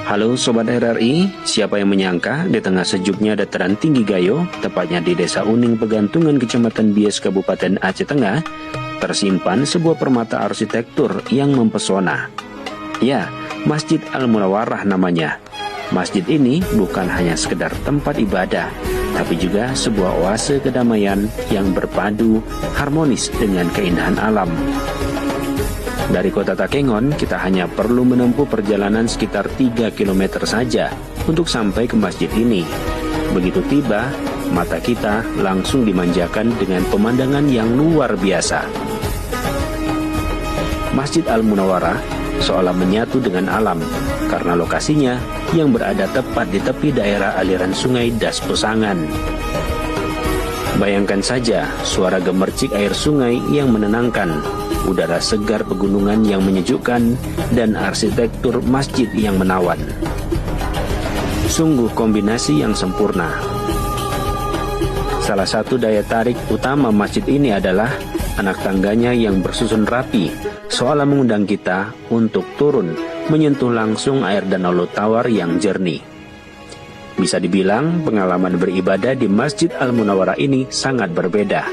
Halo Sobat RRI, siapa yang menyangka di tengah sejuknya dataran tinggi Gayo, tepatnya di Desa Uning Pegantungan Kecamatan Bies Kabupaten Aceh Tengah, tersimpan sebuah permata arsitektur yang mempesona. Ya, Masjid Al-Munawarah namanya. Masjid ini bukan hanya sekedar tempat ibadah, tapi juga sebuah oase kedamaian yang berpadu harmonis dengan keindahan alam. Dari kota Takengon, kita hanya perlu menempuh perjalanan sekitar 3 km saja untuk sampai ke masjid ini. Begitu tiba, mata kita langsung dimanjakan dengan pemandangan yang luar biasa. Masjid Al-Munawarah seolah menyatu dengan alam karena lokasinya yang berada tepat di tepi daerah aliran sungai Das Pesangan. Bayangkan saja suara gemercik air sungai yang menenangkan, udara segar pegunungan yang menyejukkan, dan arsitektur masjid yang menawan. Sungguh kombinasi yang sempurna. Salah satu daya tarik utama masjid ini adalah anak tangganya yang bersusun rapi, seolah mengundang kita untuk turun menyentuh langsung air danau Lutawar yang jernih. Bisa dibilang pengalaman beribadah di Masjid Al-Munawarah ini sangat berbeda.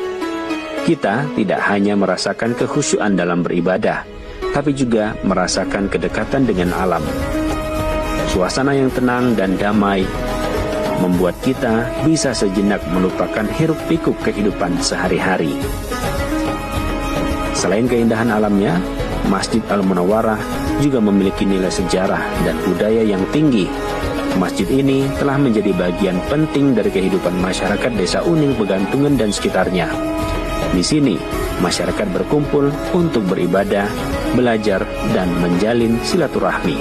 Kita tidak hanya merasakan kekhusyuan dalam beribadah, tapi juga merasakan kedekatan dengan alam. Suasana yang tenang dan damai membuat kita bisa sejenak melupakan hiruk-pikuk kehidupan sehari-hari. Selain keindahan alamnya, Masjid Al-Munawarah juga memiliki nilai sejarah dan budaya yang tinggi. Masjid ini telah menjadi bagian penting dari kehidupan masyarakat Desa Uning Pegantungan dan sekitarnya. Di sini, masyarakat berkumpul untuk beribadah, belajar, dan menjalin silaturahmi.